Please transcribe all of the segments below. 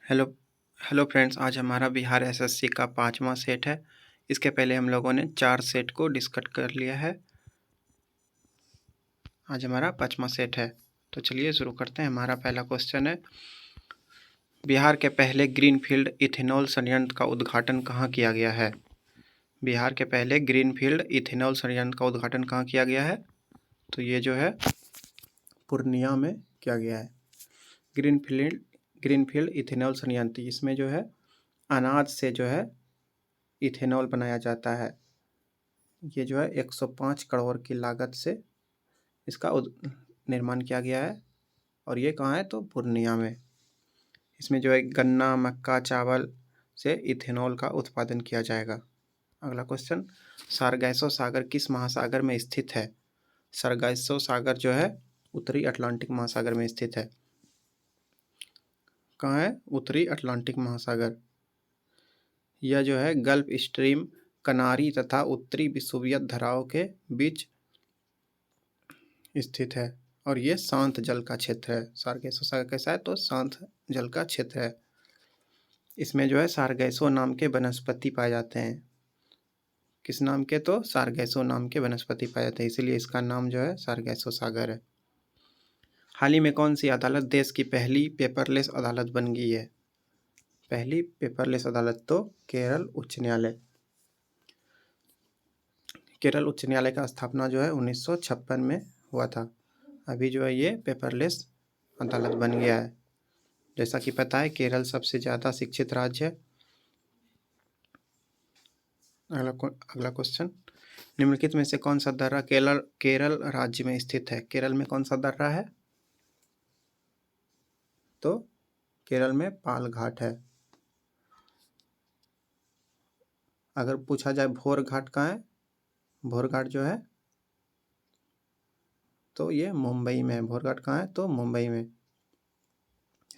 Hello hello friends, आज हमारा Bihar SSC का 5वां सेट है। इसके पहले हम लोगों ने 4 सेट को डिस्कस कर लिया है। आज हमारा 5वां सेट है। तो चलिए शुरू करते हैं। हमारा पहला क्वेश्चन है, बिहार के पहले ग्रीनफील्ड इथेनॉल संयंत्र का उद्घाटन कहाँ किया गया है? बिहार के पहले ग्रीनफील्ड इथेनॉल संयंत्र का उद्घाटन कहाँ किया गया है? तो ये जो है पूर्णिया में किया गया है। ग्रीनफील्ड इथेनॉल संयंत्र, इसमें जो है अनाज से जो है इथेनॉल बनाया जाता है। ये जो है 105 करोड़ की लागत से इसका निर्माण किया गया है। और ये कहाँ है? तो पूर्णिया में। इसमें जो है गन्ना, मक्का, चावल से इथेनॉल का उत्पादन किया जाएगा। अगला क्वेश्चन, सारगैसो सागर किस महासागर में स्थित है? सारगैसो सागर जो है उत्तरी अटलांटिक महासागर में स्थित है। कहाँ है? उत्तरी अटलांटिक महासागर। यह जो है गल्फ स्ट्रीम, कनारी तथा उत्तरी विषुवत धाराओं के बीच स्थित है और ये शांत जल का क्षेत्र है। सारगैसो सागर कैसा है? तो शांत जल का क्षेत्र है। इसमें जो है सारगैसो नाम के वनस्पति पाए जाते हैं। किस नाम के? तो सारगैसो नाम के वनस्पति पाए जाते हैं, इसीलिए इसका नाम जो है सारगैसो सागर है। हाल ही में कौन सी अदालत देश की पहली पेपरलेस अदालत बन गई है? पहली पेपरलेस अदालत तो केरल उच्च न्यायालय। केरल उच्च न्यायालय का स्थापना जो है 1956 में हुआ था। अभी जो है ये पेपरलेस अदालत बन गया है। जैसा कि पता है केरल सबसे ज़्यादा शिक्षित राज्य है। अगला क्वेश्चन, निम्नलिखित में से कौन सा दर्रा केरल राज्य में स्थित है? केरल में कौन सा दर्रा है? तो केरल में पाल घाट है। अगर पूछा जाए भोर घाट कहाँ है? भोर घाट जो है तो ये मुंबई में है। भोर घाट कहाँ है? तो मुंबई में।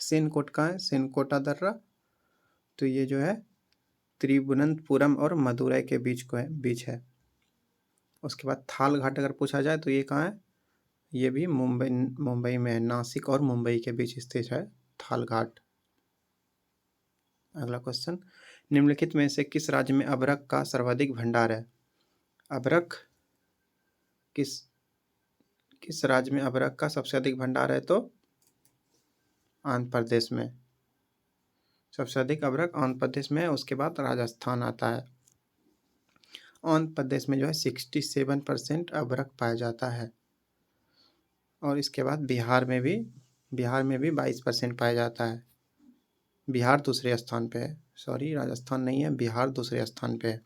सिनकोट कहाँ है? सिनकोटा दर्रा तो ये जो है तिरुवनंतपुरम और मदुरई के बीच है। उसके बाद थाल घाट अगर पूछा जाए तो ये कहाँ है? ये भी मुंबई में है। नासिक और मुंबई के बीच स्थित है थाल घाट। अगला क्वेश्चन, निम्नलिखित में से किस राज्य में अबरख का सर्वाधिक भंडार है? अबरख किस राज्य में अबरख का सबसे अधिक भंडार है? तो आंध्र प्रदेश में। सबसे अधिक अबरख आंध्र प्रदेश में है। उसके बाद राजस्थान आता है। आंध्र प्रदेश में जो है 67% अबरख पाया जाता है। और इसके बाद बिहार में भी 22% पाया जाता है। बिहार दूसरे स्थान पे है। सॉरी, राजस्थान नहीं है, बिहार दूसरे स्थान पे है।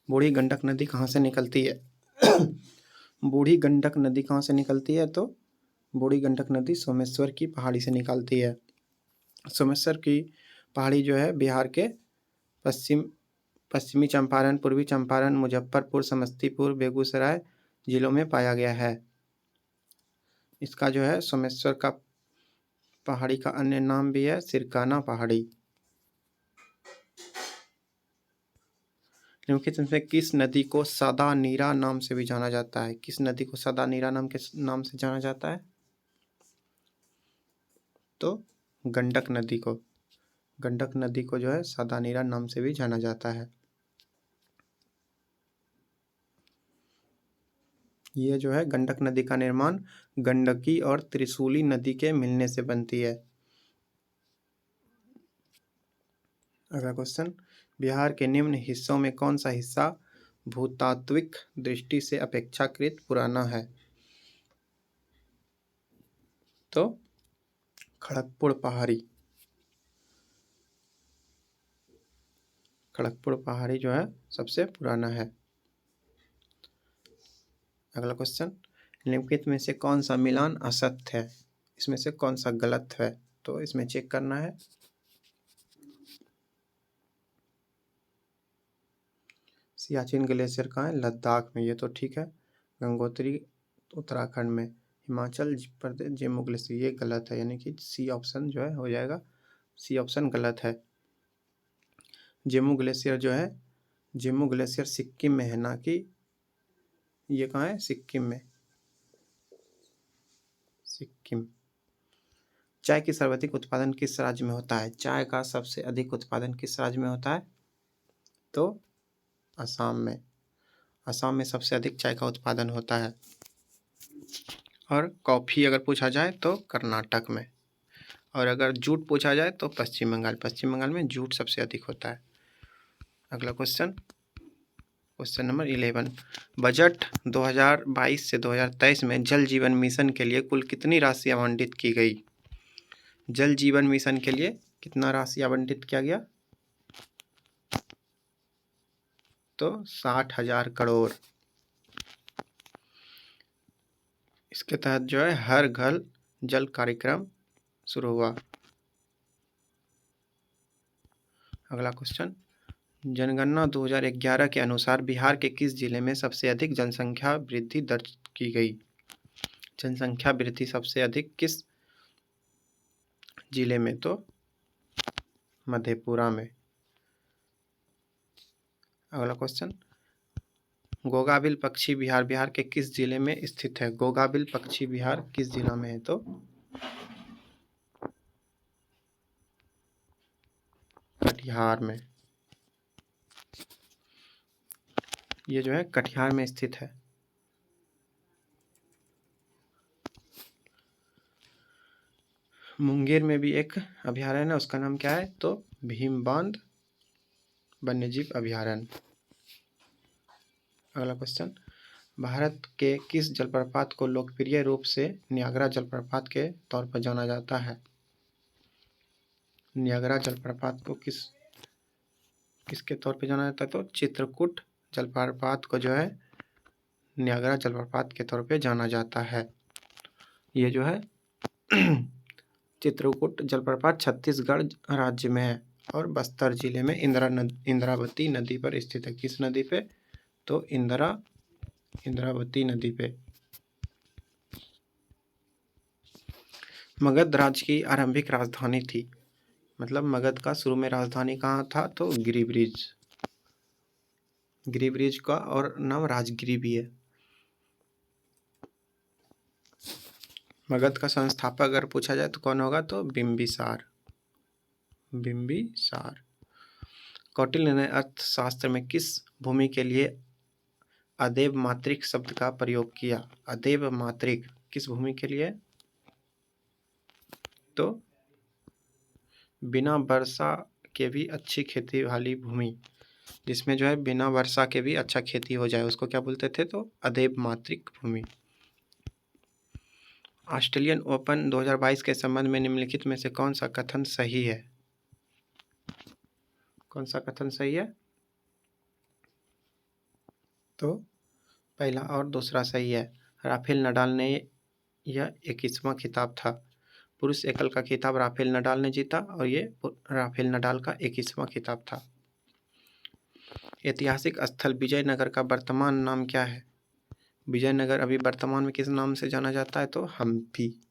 बूढ़ी गंडक नदी कहाँ से निकलती है? बूढ़ी गंडक नदी कहाँ से निकलती है? तो बूढ़ी गंडक नदी सोमेश्वर की पहाड़ी से निकलती है। सोमेश्वर की पहाड़ी जो है बिहार के पश्चिमी चंपारण, पूर्वी चंपारण, मुजफ्फरपुर, समस्तीपुर, बेगूसराय जिलों में पाया गया है। इसका जो है सोमेश्वर का पहाड़ी का अन्य नाम भी है सिरकाना पहाड़ी। निम्नलिखित में से किस नदी को सदा नीरा नाम से भी जाना जाता है? किस नदी को सदा नीरा नाम से जाना जाता है? तो गंडक नदी को। गंडक नदी को जो है सदा नीरा नाम से भी जाना जाता है। ये जो है गंडक नदी का निर्माण गंडकी और त्रिशूली नदी के मिलने से बनती है। अगला क्वेश्चन, बिहार के निम्न हिस्सों में कौन सा हिस्सा भूतात्विक दृष्टि से अपेक्षाकृत पुराना है? तो खड़गपुर पहाड़ी। खड़गपुर पहाड़ी जो है सबसे पुराना है। अगला क्वेश्चन, निम्नलिखित में से कौन सा मिलान असत्य है? इसमें से कौन सा गलत है? तो इसमें चेक करना है। सियाचिन ग्लेशियर कहाँ है? लद्दाख में। ये तो ठीक है। गंगोत्री उत्तराखंड में। हिमाचल प्रदेश जम्मू ग्लेशियर, ये गलत है, यानी कि सी ऑप्शन जो है हो जाएगा। सी ऑप्शन गलत है। जम्मू ग्लेशियर जो है, जम्मू ग्लेशियर सिक्किम में है, ना कि ये कहाँ है? सिक्किम में। सिक्किम। चाय की सर्वाधिक उत्पादन किस राज्य में होता है? चाय का सबसे अधिक उत्पादन किस राज्य में होता है? तो असम में। असम में सबसे अधिक चाय का उत्पादन होता है। और कॉफ़ी अगर पूछा जाए तो कर्नाटक में। और अगर जूट पूछा जाए तो पश्चिम बंगाल। पश्चिम बंगाल में जूट सबसे अधिक होता है। अगला क्वेश्चन नंबर 11। बजट 2022 से 2023 में जल जीवन मिशन के लिए कुल कितनी राशि आवंटित की गई? जल जीवन मिशन के लिए कितना राशि आवंटित किया गया? तो 60,000 करोड़। इसके तहत जो है हर घर जल कार्यक्रम शुरू हुआ। अगला क्वेश्चन, जनगणना 2011 के अनुसार बिहार के किस जिले में सबसे अधिक जनसंख्या वृद्धि दर्ज की गई? जनसंख्या वृद्धि सबसे अधिक किस जिले में? तो मधेपुरा में। अगला क्वेश्चन, गोगाबिल पक्षी विहार बिहार के किस जिले में स्थित है? गोगाबिल पक्षी विहार किस जिला में है? तो कटिहार में। ये जो है कटिहार में स्थित है। मुंगेर में भी एक अभयारण्य है, उसका नाम क्या है? तो भीमबांध वन्यजीव अभयारण्य। अगला क्वेश्चन, भारत के किस जलप्रपात को लोकप्रिय रूप से नियाग्रा जलप्रपात के तौर पर जाना जाता है? नियाग्रा जलप्रपात को किसके तौर पे जाना जाता है? तो चित्रकूट जलप्रपात को जो है नियाग्रा जलप्रपात के तौर पे जाना जाता है। ये जो है चित्रकूट जलप्रपात छत्तीसगढ़ राज्य में है और बस्तर जिले में इंद्रावती नदी पर स्थित है। किस नदी पे? तो इंद्रावती नदी पे। मगध राज्य की आरंभिक राजधानी थी, मतलब मगध का शुरू में राजधानी कहाँ था? तो गिरिब्रिज। गिरिब्रिज का और नाम राजगिरी भी है। मगध का संस्थापक अगर पूछा जाए तो कौन होगा? तो बिंबिसार। कौटिल्य ने अर्थशास्त्र में किस भूमि के लिए अदेव मात्रिक शब्द का प्रयोग किया? अदेव मात्रिक किस भूमि के लिए? तो बिना वर्षा के भी अच्छी खेती वाली भूमि, जिसमें जो है बिना वर्षा के भी अच्छा खेती हो जाए, उसको क्या बोलते थे? तो अदेव मात्रिक भूमि। ऑस्ट्रेलियन ओपन 2022 के संबंध में निम्नलिखित में से कौन सा कथन सही है? कौन सा कथन सही है? तो पहला और दूसरा सही है। राफेल नडाल ने यह 21वां खिताब था। पुरुष एकल का खिताब राफेल नडाल ने जीता और ये राफेल नडाल का 21वां खिताब था। ऐतिहासिक स्थल विजयनगर का वर्तमान नाम क्या है? विजयनगर अभी वर्तमान में किस नाम से जाना जाता है? तो हम्पी।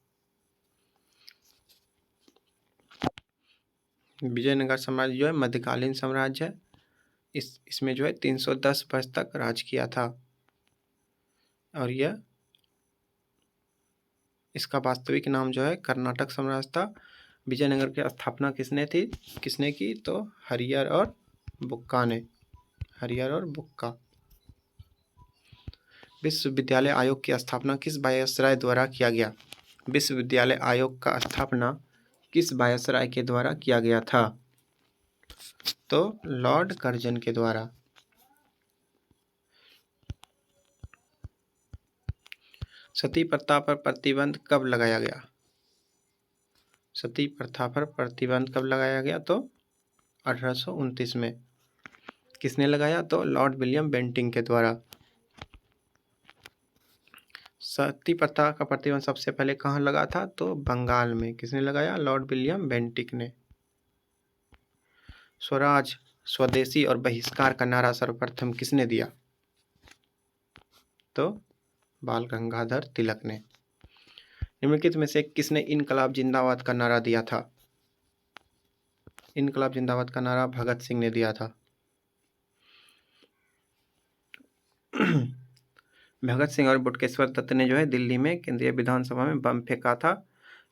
विजयनगर साम्राज्य जो है मध्यकालीन साम्राज्य है। इसमें जो है 310 वर्ष तक राज किया था और यह इसका वास्तविक नाम जो है कर्नाटक साम्राज्य था। विजयनगर की स्थापना किसने की? तो हरियर और बुक्का। विश्वविद्यालय आयोग की स्थापना किस वायसराय द्वारा किया गया? विश्वविद्यालय आयोग का स्थापना किस वायसराय के द्वारा किया गया था? तो लॉर्ड कर्जन के द्वारा। सती प्रथा पर प्रतिबंध कब लगाया गया? सती प्रथा पर प्रतिबंध कब लगाया गया? तो 1829 में। किसने लगाया? तो लॉर्ड विलियम बेंटिंक के द्वारा। सती प्रथा का प्रतिबंध सबसे पहले कहाँ लगा था? तो बंगाल में। किसने लगाया? लॉर्ड विलियम बेंटिक ने। स्वराज, स्वदेशी और बहिष्कार का नारा सर्वप्रथम किसने दिया? तो बाल गंगाधर तिलक ने। निम्नलिखित में से किसने इनकलाब जिंदाबाद का नारा दिया था? इनकलाब जिंदाबाद का नारा भगत सिंह ने दिया था। भगत सिंह और बटुकेश्वर दत्त ने जो है दिल्ली में केंद्रीय विधानसभा में बम फेंका था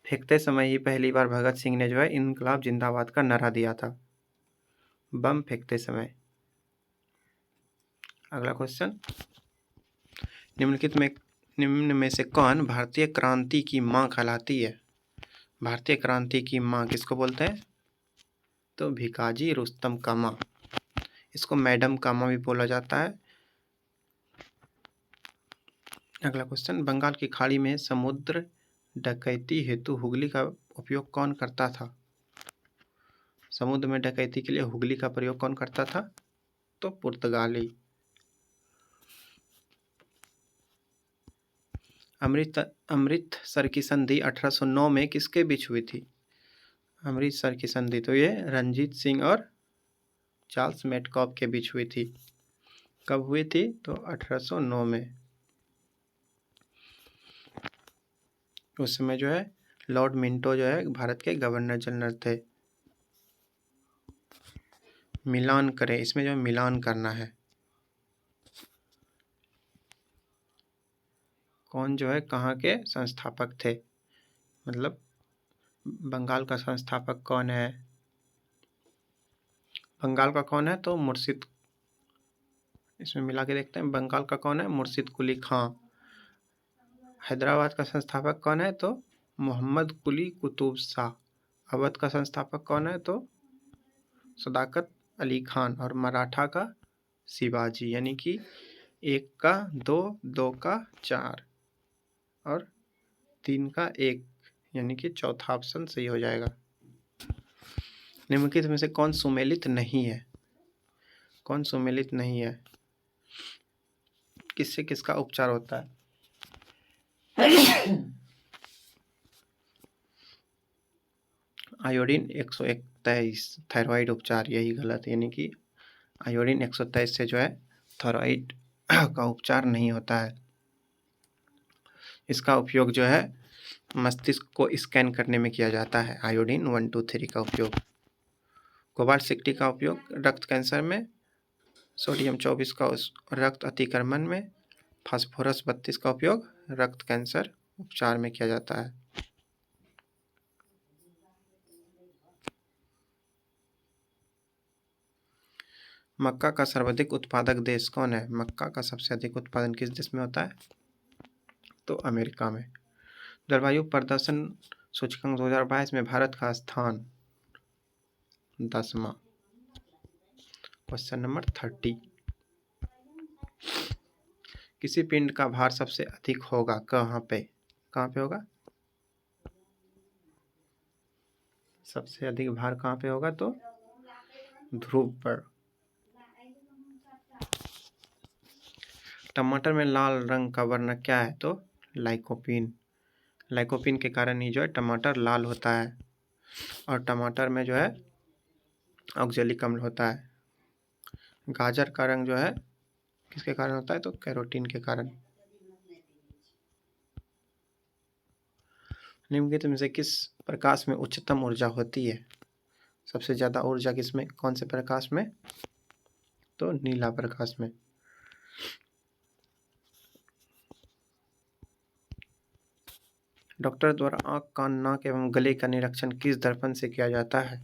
फेंकते समय ही पहली बार भगत सिंह ने जो है इनकलाब जिंदाबाद का नारा दिया था, बम फेंकते समय। अगला क्वेश्चन, निम्न में से कौन भारतीय क्रांति की मां कहलाती है? भारतीय क्रांति की मां किसको बोलते हैं? तो भिकाजी रुस्तम का मां। इसको मैडम का मां भी बोला जाता है। अगला क्वेश्चन, बंगाल की खाड़ी में समुद्र डकैती हेतु हुगली का उपयोग कौन करता था? समुद्र में डकैती के लिए हुगली का प्रयोग कौन करता था? तो पुर्तगाली। अमृतसर की संधि 1809 में किसके बीच हुई थी? अमृतसर की संधि तो ये रणजीत सिंह और चार्ल्स मेटकॉफ के बीच हुई थी। कब हुई थी? तो 1809 में। उस समय जो है लॉर्ड मिंटो जो है भारत के गवर्नर जनरल थे। मिलान करें, इसमें जो मिलान करना है, कौन जो है कहाँ के संस्थापक थे, मतलब बंगाल का संस्थापक कौन है? बंगाल का कौन है? तो मुर्शिद, इसमें मिला के देखते हैं, बंगाल का कौन है? मुर्शिद कुली खां। हैदराबाद का संस्थापक कौन है? तो मोहम्मद कुली कुतुब शाह। अवध का संस्थापक कौन है? तो सदाकत अली खान। और मराठा का शिवाजी। यानी कि 1 का 2, 2 का 4 और 3 का 1, यानी कि चौथा ऑप्शन सही हो जाएगा। निम्नलिखित में से कौन सुमेलित नहीं है? कौन सुमेलित नहीं है? किससे किसका उपचार होता है? आयोडीन 123 थायराइड उपचार, यही गलत, यानी कि आयोडीन 123 से जो है थायराइड का उपचार नहीं होता है। इसका उपयोग जो है मस्तिष्क को स्कैन करने में किया जाता है। आयोडीन 123 का उपयोग। कोबाल्ट 60 का उपयोग रक्त कैंसर में, सोडियम 24 का रक्त अतिक्रमण में, फास्फोरस 32 का उपयोग रक्त कैंसर उपचार में किया जाता है। मक्का का सर्वाधिक उत्पादक देश कौन है? मक्का का सबसे अधिक उत्पादन किस देश में होता है? तो अमेरिका में। जलवायु प्रदर्शन सूचकांक 2022 में भारत का स्थान 10वां। क्वेश्चन नंबर 30, किसी पिंड का भार सबसे अधिक होगा कहाँ पे? कहाँ पे होगा? सबसे अधिक भार कहाँ पे होगा? तो ध्रुव पर। टमाटर में लाल रंग का वर्ण क्या है? तो लाइकोपीन। लाइकोपीन के कारण ही जो है टमाटर लाल होता है। और टमाटर में जो है ऑक्जेलिक अम्ल होता है। गाजर का रंग जो है किसके कारण होता है? तो कैरोटीन के कारण। निम्नलिखित में से किस प्रकाश में उच्चतम ऊर्जा होती है? सबसे ज़्यादा ऊर्जा किसमें, कौन से प्रकाश में? तो नीला प्रकाश में। डॉक्टर द्वारा आँख, कान, नाक एवं गले का निरीक्षण किस दर्पण से किया जाता है?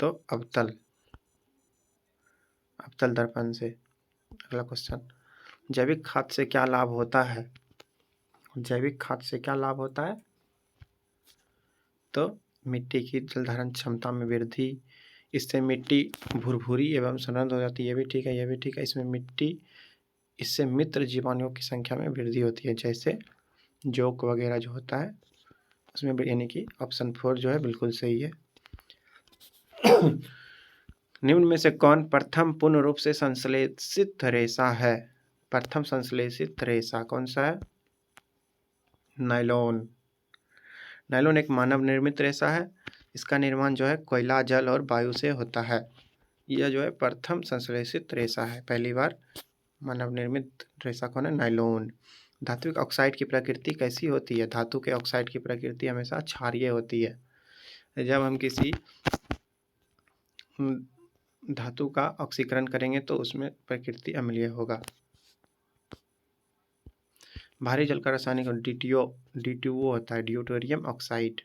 तो अवतल दर्पण से। अगला क्वेश्चन, जैविक खाद से क्या लाभ होता है? जैविक खाद से क्या लाभ होता है? तो मिट्टी की जल धारण क्षमता में वृद्धि, इससे मिट्टी भुरभुरी एवं समृद्ध हो जाती है। ये भी ठीक है, ये भी ठीक है। इससे मित्र जीवाणुओं की संख्या में वृद्धि होती है, जैसे जोक वगैरह जो होता है उसमें, यानी कि ऑप्शन 4 जो है बिल्कुल सही है। निम्न में से कौन प्रथम पूर्ण रूप से संश्लेषित रेशा है? प्रथम संश्लेषित रेशा कौन सा है? नायलॉन। नायलॉन एक मानव निर्मित रेशा है। इसका निर्माण जो है कोयला, जल और वायु से होता है। यह जो है प्रथम संश्लेषित रेशा है। पहली बार मानव निर्मित रेशा कौन है? नायलॉन। धातु के ऑक्साइड की प्रकृति कैसी होती है? धातु के ऑक्साइड की प्रकृति हमेशा क्षारीय होती है। जब हम किसी धातु का ऑक्सीकरण करेंगे तो उसमें प्रकृति अम्लीय होगा। भारी जल का रासायनिक D2O होता है, ड्यूटेरियम ऑक्साइड।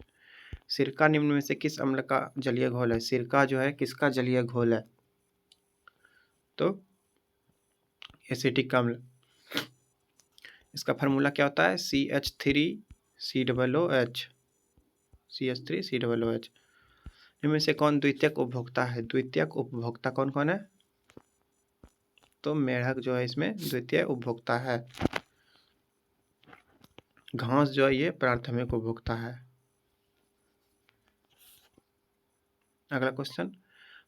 सिरका निम्न में से किस अम्ल का जलीय घोल है? सिरका जो है किसका जलीय घोल है? तो एसिटिक अम्ल। इसका फार्मूला क्या होता है? CH3COOH, CH3COOH। इनमें से कौन द्वितीयक उपभोक्ता है? द्वितीयक उपभोक्ता कौन कौन है? तो मेढक जो है इसमें द्वितीय उपभोक्ता है। घास जो है ये प्राथमिक उपभोक्ता है। अगला क्वेश्चन,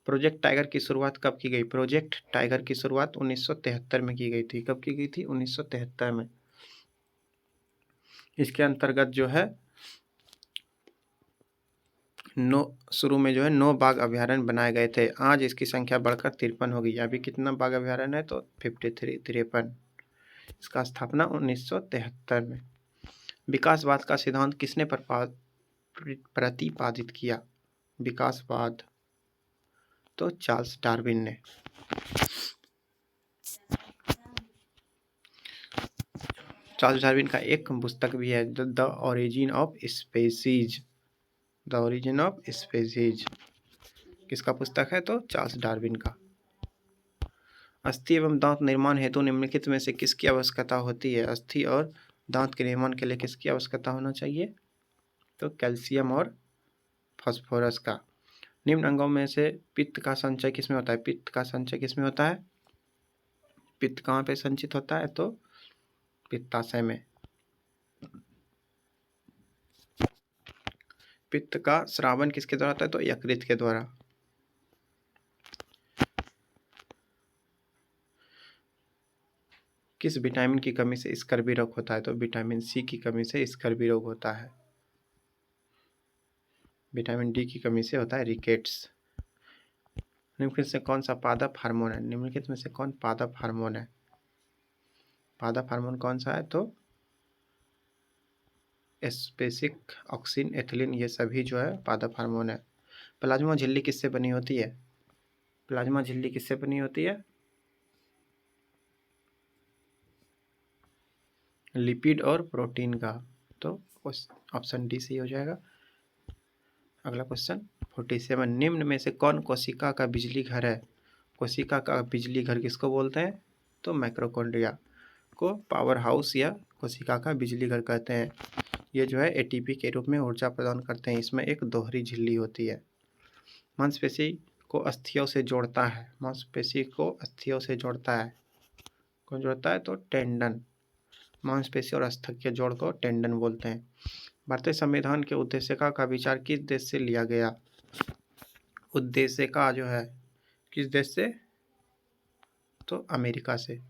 प्रोजेक्ट टाइगर की शुरुआत कब की गई? प्रोजेक्ट टाइगर की शुरुआत 1973 में की गई थी। कब की गई थी? 1973 में। इसके अंतर्गत जो है शुरू में जो है 9 बाघ अभ्यारण्य बनाए गए थे। आज इसकी संख्या बढ़कर 53 हो गई। अभी कितना बाघ अभ्यारण्य है? तो 53। इसका स्थापना 1973 में। विकासवाद का सिद्धांत किसने प्रतिपादित किया? विकासवाद तो चार्ल्स डार्विन ने। चार्ल्स डार्विन का एक पुस्तक भी है, the origin of species. The origin of species किसका पुस्तक है? तो चार्ल्स डार्विन का। अस्थि एवं दांत निर्माण हेतु निम्नलिखित में से किसकी आवश्यकता होती है? अस्थि और दांत के निर्माण के लिए किसकी आवश्यकता होना चाहिए? तो कैल्शियम और फास्फोरस का। निम्न अंगों में से पित्त का संचय किसमें होता है? पित्त का संचय किसमें होता है? पित्त कहाँ पे संचित होता है? तो पित्ताशय में। पित्त का स्रावन किसके द्वारा होता है? तो यकृत के द्वारा। किस विटामिन की कमी से स्कर्वी रोग होता है? तो विटामिन सी की कमी से स्कर्वी रोग होता है। विटामिन डी की कमी से होता है रिकेट्स। निम्नलिखित से कौन सा पादप हार्मोन है? निम्नलिखित में से कौन पादप हार्मोन है? पादप हार्मोन कौन सा है? तो एस्पेसिक, ऑक्सिन, एथिलीन, ये सभी जो है पादप हार्मोन है। प्लाज्मा झिल्ली किससे बनी होती है? प्लाज्मा झिल्ली किससे बनी होती है? लिपिड और प्रोटीन का। तो ऑप्शन डी सही हो जाएगा। अगला क्वेश्चन 47, निम्न में से कौन कोशिका का बिजली घर है? कोशिका का बिजली घर किसको बोलते हैं? तो माइक्रोकॉन्ड्रिया को पावर हाउस या कोशिका का बिजली घर कहते हैं। ये जो है एटीपी के रूप में ऊर्जा प्रदान करते हैं। इसमें एक दोहरी झिल्ली होती है। मांसपेशी को अस्थियों से जोड़ता है। मांसपेशी को अस्थियों से जोड़ता है। कौन जोड़ता है? तो टेंडन। मांसपेशी और अस्थि के जोड़ को टेंडन बोलते हैं। भारतीय संविधान के उद्देशिका का विचार किस देश से लिया गया? उद्देशिका जो है किस देश से? तो अमेरिका से।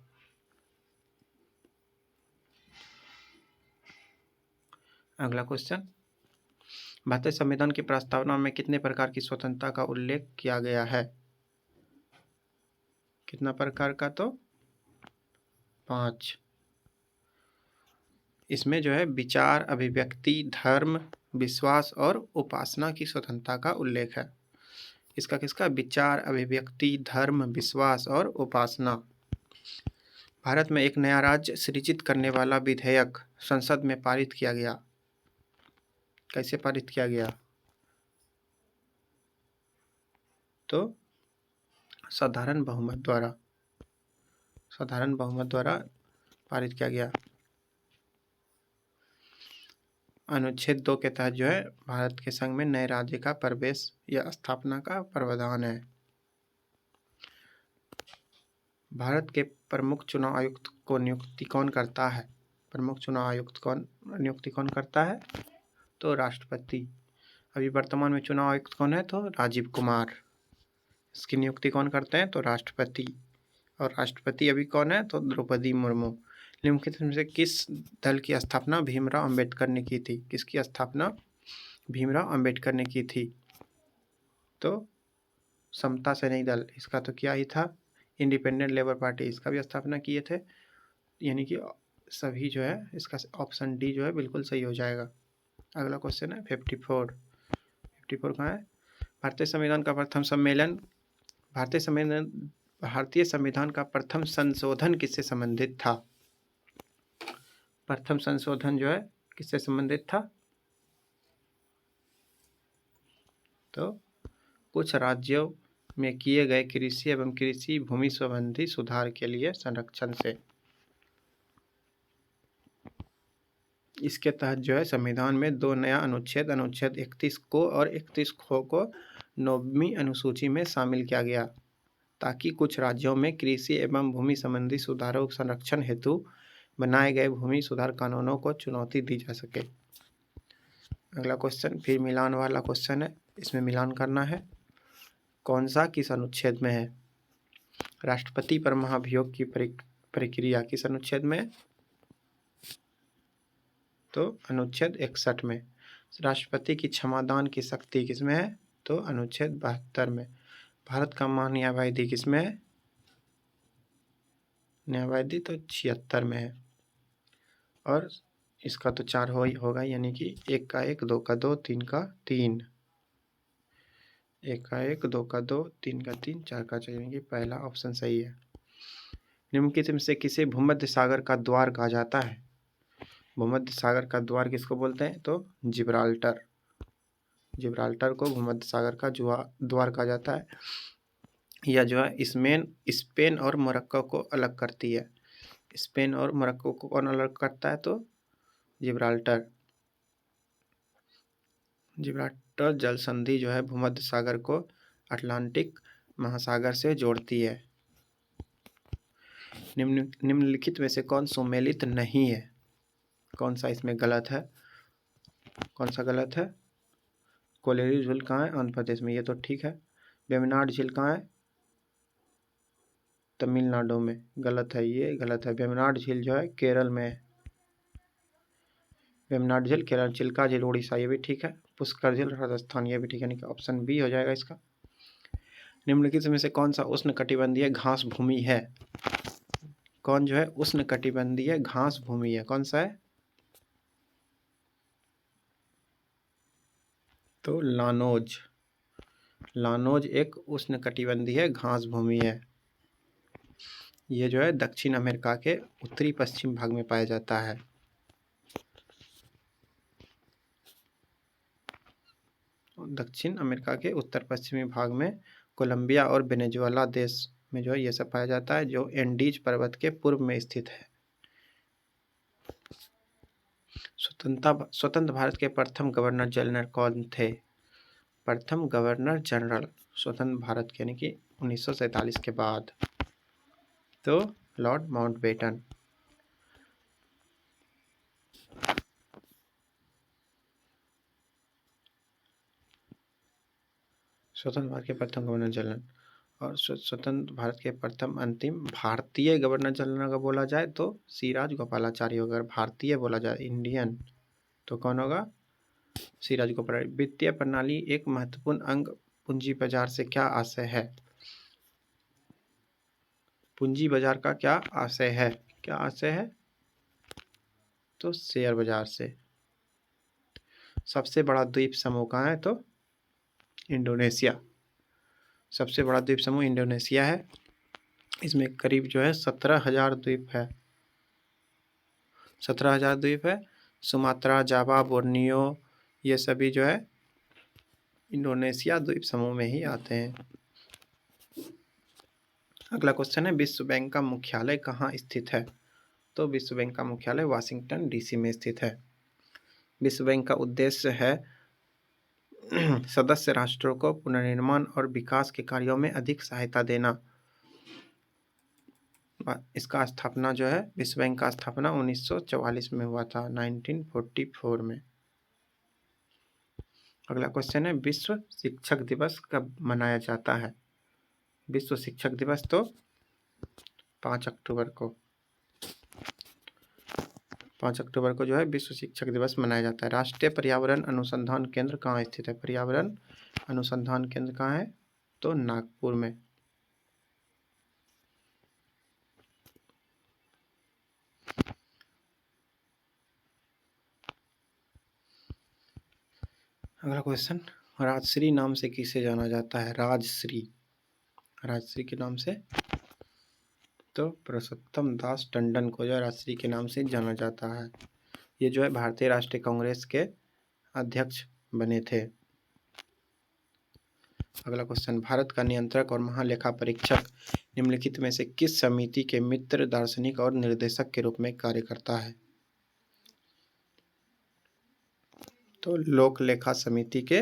अगला क्वेश्चन, भारतीय संविधान की प्रस्तावना में कितने प्रकार की स्वतंत्रता का उल्लेख किया गया है? कितना प्रकार का? तो 5। इसमें जो है विचार, अभिव्यक्ति, धर्म, विश्वास और उपासना की स्वतंत्रता का उल्लेख है। इसका किसका? विचार, अभिव्यक्ति, धर्म, विश्वास और उपासना। भारत में एक नया राज्य सृजित करने वाला विधेयक संसद में पारित किया गया। कैसे पारित किया गया? तो साधारण बहुमत द्वारा। साधारण बहुमत द्वारा पारित किया गया। अनुच्छेद 2 के तहत जो है भारत के संघ में नए राज्य का प्रवेश या स्थापना का प्रावधान है। भारत के प्रमुख चुनाव आयुक्त को नियुक्ति कौन करता है? प्रमुख चुनाव आयुक्त कौन नियुक्ति कौन करता है? तो राष्ट्रपति। अभी वर्तमान में चुनाव आयुक्त कौन है? तो राजीव कुमार। इसकी नियुक्ति कौन करते हैं? तो राष्ट्रपति। और राष्ट्रपति अभी कौन है? तो द्रौपदी मुर्मू। निम्नलिखित में से किस दल की स्थापना भीमराव अंबेडकर ने की थी? किसकी स्थापना भीमराव अंबेडकर ने की थी? तो समता सैनिक दल। इसका तो क्या ही था? Independent labour party. इसका भी स्थापना किए थे। यानी कि सभी जो है इसका ऑप्शन डी जो है बिल्कुल सही हो जाएगा। अगला क्वेश्चन है 54। 54 कहाँ है? भारतीय संविधान का प्रथम सम्मेलन, भारतीय संविधान का प्रथम संशोधन किससे संबंधित था? प्रथम संशोधन जो है किससे संबंधित था? तो कुछ राज्यों में किए गए कृषि एवं कृषि भूमि संबंधी सुधार के लिए संरक्षण से। इसके तहत जो है संविधान में 2 नया अनुच्छेद, अनुच्छेद 31 को और 31 खो को 9वीं अनुसूची में शामिल किया गया, ताकि कुछ राज्यों में कृषि एवं भूमि संबंधी सुधारों संरक्षण हेतु बनाए गए भूमि सुधार कानूनों को चुनौती दी जा सके। अगला क्वेश्चन फिर मिलान वाला क्वेश्चन है, इसमें मिलान करना है। कौन सा किस अनुच्छेद में है? राष्ट्रपति पर महाभियोग की प्रक्रिया किस अनुच्छेद में है? तो अनुच्छेद 61 में। राष्ट्रपति की क्षमादान की शक्ति किसमें है? तो अनुच्छेद 72 में। भारत का महान्यायवादी किसमें है? न्यायवादी तो 76 में है। और इसका तो 4 होगा, यानी कि 1 का 1, 2 का 2, 3 का 3। 1 का 1, 2 का 2, 3 का 3, 4 का 4, यानी कि पहला ऑप्शन सही है। निम्नलिखित में से किसे भूमध्य सागर का द्वार कहा जाता है? भूमध्य सागर का द्वार किसको बोलते हैं? तो जिब्राल्टर। जिब्राल्टर को भूमध्य सागर का द्वार कहा जाता है। यह जो है स्पेन और मोरक्को को अलग करती है। स्पेन और मोरक्को को कौन अलग करता है? तो जिब्राल्टर। जिब्राल्टर जल संधि जो है भूमध्य सागर को अटलांटिक महासागर से जोड़ती है। निम्नलिखित में से कौन सुमेलित नहीं है? कौन सा इसमें गलत है? कौन सा गलत है? कोलेरी झील कहाँ है? आंध्र प्रदेश में, ये तो ठीक है। वेम्बनाड झील कहाँ है? तमिलनाडु में, गलत है, ये गलत है। वेम्बनाड झील जो है केरल में है। वेम्बनाड झील केरल, चिल्का झील उड़ीसा, ये भी ठीक है। पुष्कर झील राजस्थान, ये भी ठीक है, यानी कि ऑप्शन बी हो जाएगा इसका। निम्नलिखित में से कौन सा उष्णकटिबंधीय घास भूमि है? कौन जो है उष्णकटिबंधीय घास भूमि है? कौन सा है? तो लानोज। लानोज एक उष्णकटिबंधीय घास भूमि है। ये जो है दक्षिण अमेरिका के उत्तरी पश्चिम भाग में पाया जाता है। दक्षिण अमेरिका के उत्तर पश्चिमी भाग में कोलंबिया और वेनेजुएला देश में जो है ये सब पाया जाता है, जो एंडीज पर्वत के पूर्व में स्थित है। स्वतंत्र भारत के प्रथम गवर्नर जनरल कौन थे? प्रथम गवर्नर जनरल स्वतंत्र भारत के, यानी कि 1947 के बाद, तो लॉर्ड माउंटबेटन। स्वतंत्र भारत के प्रथम गवर्नर जनरल। और स्वतंत्र भारत के प्रथम अंतिम भारतीय गवर्नर जनरल अगर बोला जाए तो सी राजगोपालाचारी। अगर भारतीय बोला जाए, इंडियन, तो कौन होगा? सी राजगोपाल। वित्तीय प्रणाली एक महत्वपूर्ण अंग पूंजी बाजार से क्या आशय है? पूंजी बाजार का क्या आशय है? क्या आशय है? तो शेयर बाजार से। सबसे बड़ा द्वीप समूह कहाँ है? तो इंडोनेशिया। सबसे बड़ा द्वीप समूह इंडोनेशिया है। इसमें करीब जो है 17,000 द्वीप है। 17,000 द्वीप है। सुमात्रा, जावा, बोर्नियो, ये सभी जो है इंडोनेशिया द्वीप समूह में ही आते हैं। अगला क्वेश्चन है, विश्व बैंक का मुख्यालय कहाँ स्थित है? तो विश्व बैंक का मुख्यालय वाशिंगटन डीसी में स्थित है। विश्व बैंक का उद्देश्य है सदस्य राष्ट्रों को पुनर्निर्माण और विकास के कार्यों में अधिक सहायता देना। इसका स्थापना जो है, विश्व बैंक का स्थापना 1944 में हुआ था, 1944 में। अगला क्वेश्चन है, विश्व शिक्षक दिवस कब मनाया जाता है? विश्व शिक्षक दिवस तो 5 अक्टूबर को। 5 अक्टूबर को जो है विश्व शिक्षक दिवस मनाया जाता है। राष्ट्रीय पर्यावरण अनुसंधान केंद्र कहाँ स्थित है? पर्यावरण अनुसंधान केंद्र कहाँ है? तो नागपुर में। अगला क्वेश्चन, राजश्री नाम से किसे जाना जाता है? राजश्री। राजश्री के नाम से तो पुरुषोत्तम दास टंडन को जो है राजश्री के नाम से जाना जाता है। ये जो है भारतीय राष्ट्रीय कांग्रेस के अध्यक्ष बने थे। अगला क्वेश्चन, भारत का नियंत्रक और महालेखा परीक्षक निम्नलिखित में से किस समिति के मित्र, दार्शनिक और निर्देशक के रूप में कार्य करता है? तो लोक लेखा समिति के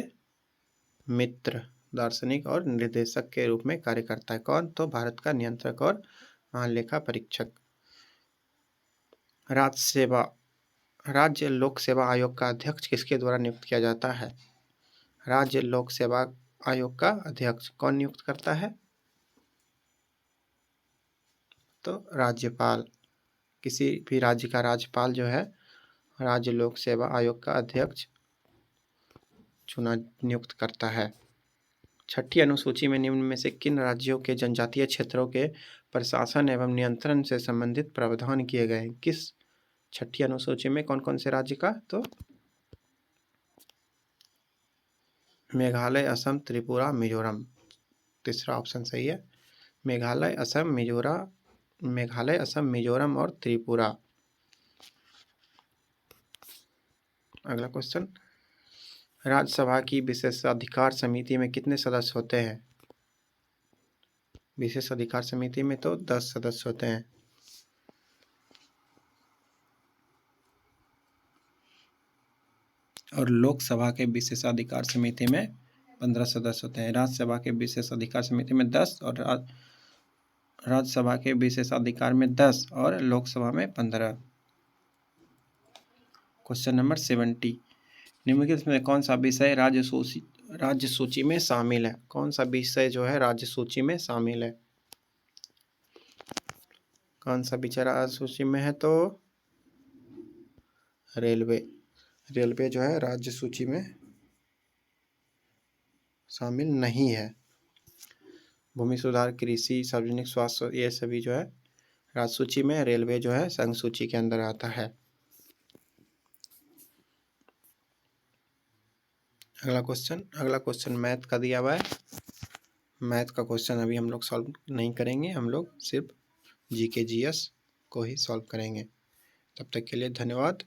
मित्र, दार्शनिक और निर्देशक के रूप में कार्य करता है। कौन? तो भारत का नियंत्रक और महालेखा परीक्षक। राज्य लोक सेवा आयोग का अध्यक्ष किसके द्वारा नियुक्त किया जाता है? राज्य लोक सेवा आयोग का अध्यक्ष कौन नियुक्त करता है? तो राज्यपाल। किसी भी राज्य का राज्यपाल जो है राज्य लोक सेवा आयोग का अध्यक्ष नियुक्त करता है। छठी अनुसूची में निम्न में से किन राज्यों के जनजातीय क्षेत्रों के प्रशासन एवं नियंत्रण से संबंधित प्रावधान किए गए हैं? किस छठी अनुसूची में कौन कौन से राज्य का? तो मेघालय, असम, त्रिपुरा, मिजोरम। तीसरा ऑप्शन सही है। मेघालय, असम, मिजोरम और त्रिपुरा। अगला क्वेश्चन, राज्यसभा की विशेषाधिकार समिति में कितने सदस्य होते हैं? विशेषाधिकार समिति में तो 10 सदस्य होते हैं। और लोकसभा के विशेषाधिकार समिति में 15 सदस्य होते हैं। राज्यसभा के विशेषाधिकार समिति में 10 और राज्यसभा के विशेषाधिकार में 10 और लोकसभा में 15। क्वेश्चन नंबर 70, निम्नलिखित में कौन सा विषय राज्य सूची में शामिल है? कौन सा विषय जो है राज्य सूची में शामिल है? कौन सा विषय राज्य सूची में है? तो रेलवे जो है राज्य सूची में शामिल नहीं है। भूमि सुधार, कृषि, सार्वजनिक स्वास्थ्य, ये सभी जो है राज्य सूची में, रेलवे जो है संघ सूची के अंदर आता है। अगला क्वेश्चन मैथ का दिया हुआ है। मैथ का क्वेश्चन अभी हम लोग सॉल्व नहीं करेंगे, हम लोग सिर्फ जीके जीएस को ही सॉल्व करेंगे। तब तक के लिए धन्यवाद।